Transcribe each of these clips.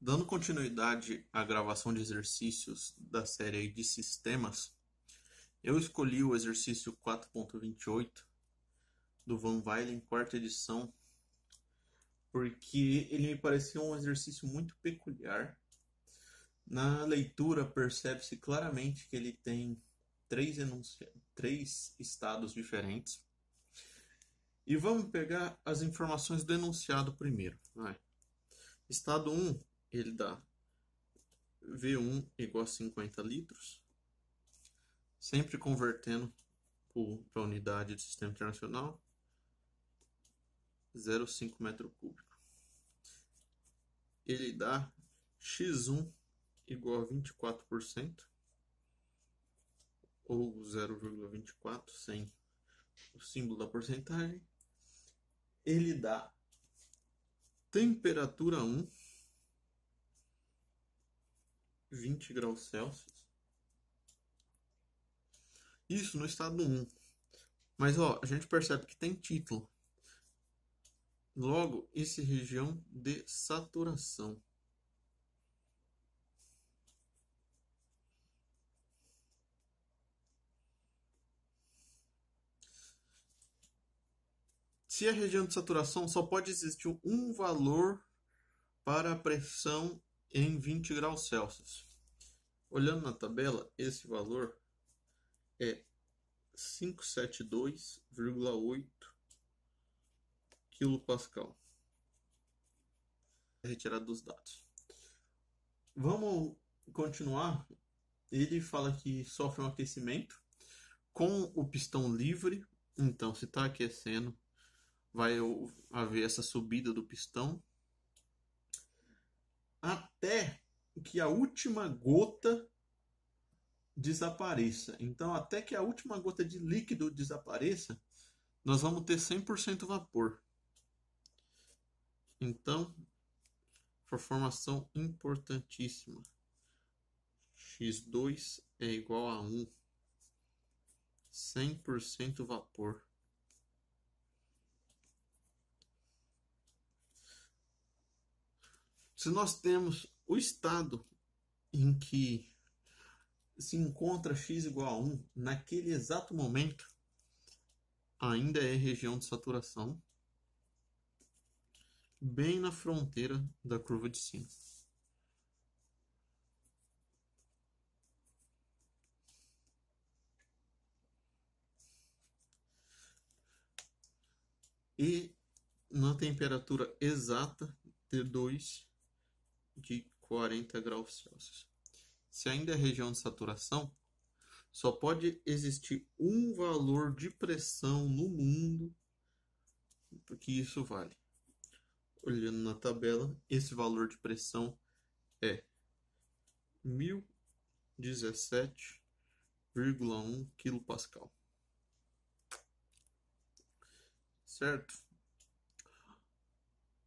Dando continuidade à gravação de exercícios da série aí de sistemas, eu escolhi o exercício 4.28 do Van Wylen, quarta edição, porque ele me pareceu um exercício muito peculiar. Na leitura, percebe-se claramente que ele tem três estados diferentes. E vamos pegar as informações do enunciado primeiro. Estado 1, ele dá V1 igual a 50 litros, sempre convertendo para a unidade do sistema internacional, 0,5 metro cúbico. Ele dá X1 igual a 24%, ou 0,24 sem o símbolo da porcentagem. Ele dá temperatura 1, 20 graus Celsius. Isso no estado 1. Mas a gente percebe que tem título. Logo, isso é região de saturação. Se a região de saturação só pode existir um valor para a pressão em 20 graus Celsius. Olhando na tabela, esse valor é 572,8 kPa. Retirado dos dados. Vamos continuar. Ele fala que sofre um aquecimento com o pistão livre. Então, se está aquecendo, vai haver essa subida do pistão até que a última gota desapareça. Então, até que a última gota de líquido desapareça, nós vamos ter 100% vapor. Então, formação importantíssima. X2 é igual a 1. 100% vapor. Se nós temos o estado em que se encontra x igual a 1, naquele exato momento, ainda é região de saturação, bem na fronteira da curva de sino. E na temperatura exata, T2 de 40 graus Celsius. Se ainda é região de saturação, só pode existir um valor de pressão no mundo que isso vale. Olhando na tabela, esse valor de pressão é 1017,1 kPa. Certo?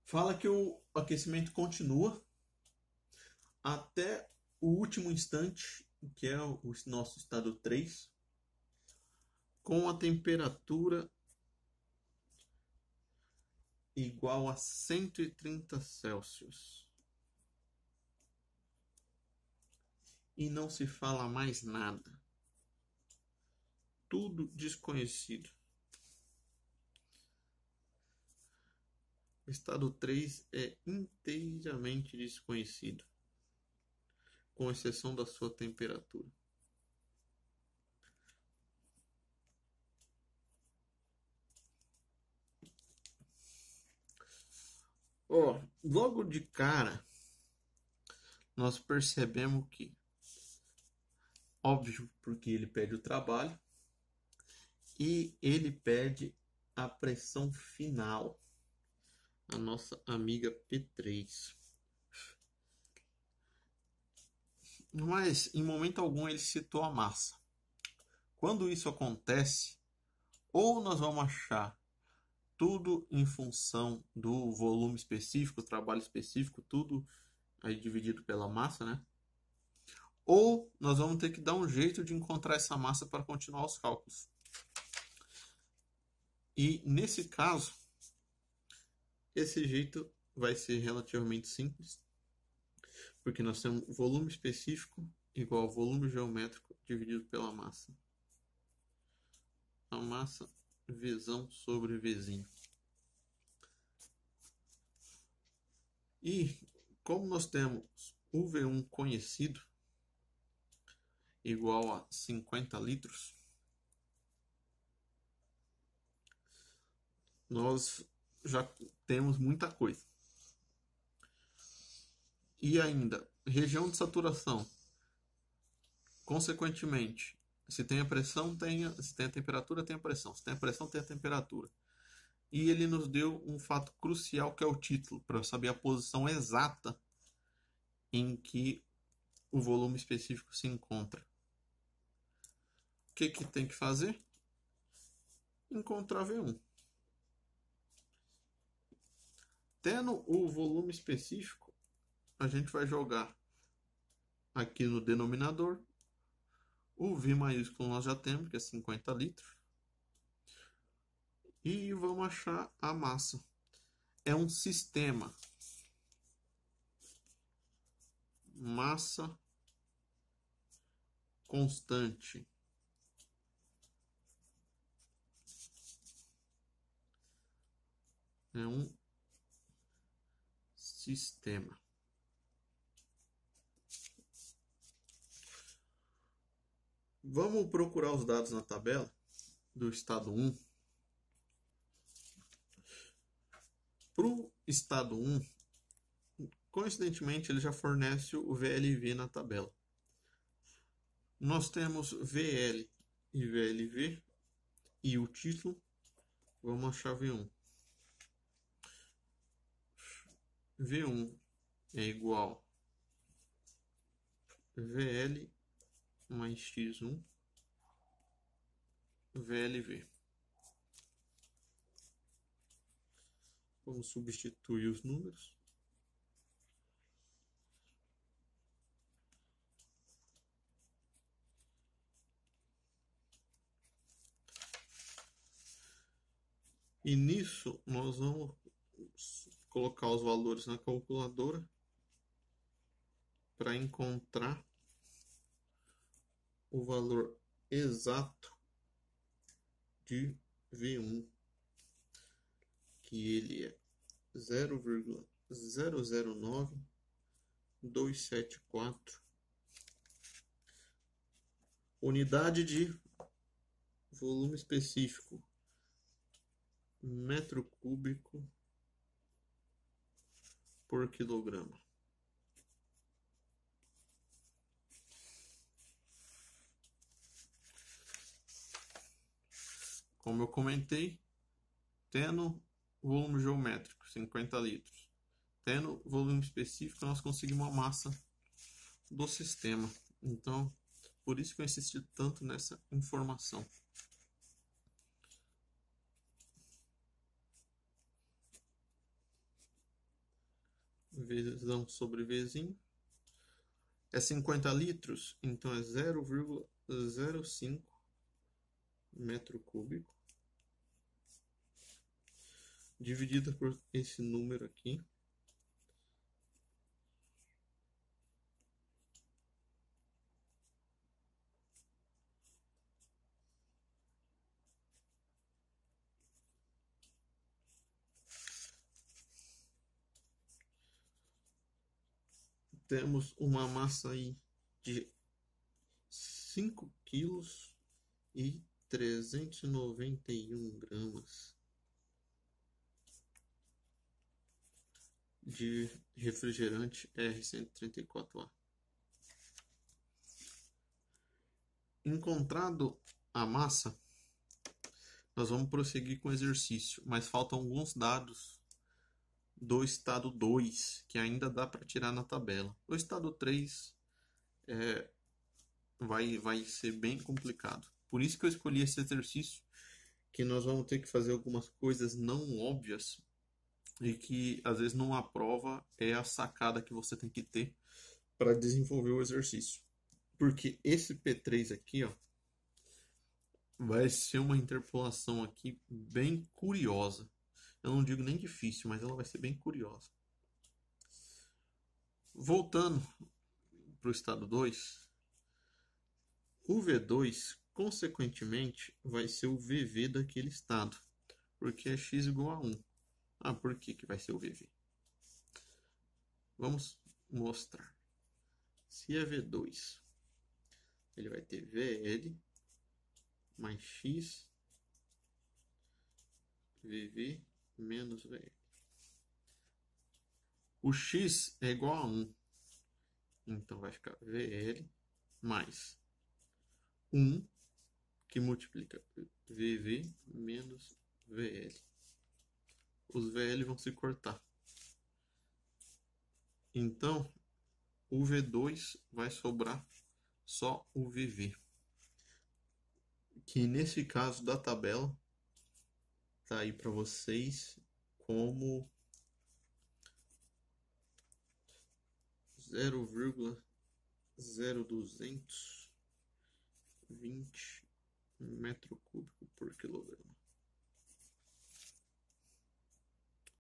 Fala que o aquecimento continua até o último instante, que é o nosso estado 3, com a temperatura igual a 130 Celsius. E não se fala mais nada. Tudo desconhecido. O estado 3 é inteiramente desconhecido, com exceção da sua temperatura. Logo de cara, nós percebemos que, óbvio, porque ele pede o trabalho e ele pede a pressão final, a nossa amiga P3. Mas em momento algum ele citou a massa. Quando isso acontece, ou nós vamos achar tudo em função do volume específico, trabalho específico, tudo aí dividido pela massa, né? Ou nós vamos ter que dar um jeito de encontrar essa massa para continuar os cálculos. E nesse caso, esse jeito vai ser relativamente simples. Porque nós temos volume específico igual ao volume geométrico dividido pela massa. A massa Vzão sobre Vzinho. E como nós temos o V1 conhecido, igual a 50 litros, nós já temos muita coisa. E ainda, região de saturação. Consequentemente, se tem a pressão, se tem a temperatura, tem a pressão. Se tem a pressão, tem a temperatura. E ele nos deu um fato crucial que é o título, para saber a posição exata em que o volume específico se encontra. O que tem que fazer? Encontrar V1. Tendo o volume específico, a gente vai jogar aqui no denominador. O V maiúsculo nós já temos, que é 50 litros. E vamos achar a massa. É um sistema. Massa constante. É um sistema. Vamos procurar os dados na tabela do estado 1. Para o estado 1, coincidentemente, ele já fornece o VLV na tabela. Nós temos VL e VLV e o título. Vamos achar V1. V1 é igual VL mais X1 VLV. Vamos substituir os números. E nisso nós vamos colocar os valores na calculadora para encontrar o valor exato de V1, que ele é 0,009274 unidade de volume específico, metro cúbico por quilograma. Como eu comentei, tendo volume geométrico, 50 litros, tendo volume específico, nós conseguimos a massa do sistema. Então, por isso que eu insisti tanto nessa informação. Vzão sobre Vzinho. É 50 litros, então é 0,05 metro cúbico. Dividida por esse número aqui. Temos uma massa aí de 5 quilos e 391 gramas de refrigerante R134A. Encontrado a massa, nós vamos prosseguir com o exercício, mas faltam alguns dados do estado 2 que ainda dá para tirar na tabela. O estado 3 vai ser bem complicado. Por isso que eu escolhi esse exercício, que nós vamos ter que fazer algumas coisas não óbvias e que às vezes numa prova é a sacada que você tem que ter para desenvolver o exercício. Porque esse P3 aqui, ó, vai ser uma interpolação aqui bem curiosa. Eu não digo nem difícil, mas ela vai ser bem curiosa. Voltando para o estado 2, o V2, consequentemente, vai ser o VV daquele estado, porque é x igual a 1. Ah, por que vai ser o VV? Vamos mostrar. Se é V2, ele vai ter VL mais x VV menos VL. O x é igual a 1. Então vai ficar VL mais 1 que multiplica VV menos VL. Os VL vão se cortar. Então, o V2 vai sobrar só o VV. Que nesse caso da tabela, tá aí para vocês como 0,0220 metro cúbico por quilograma.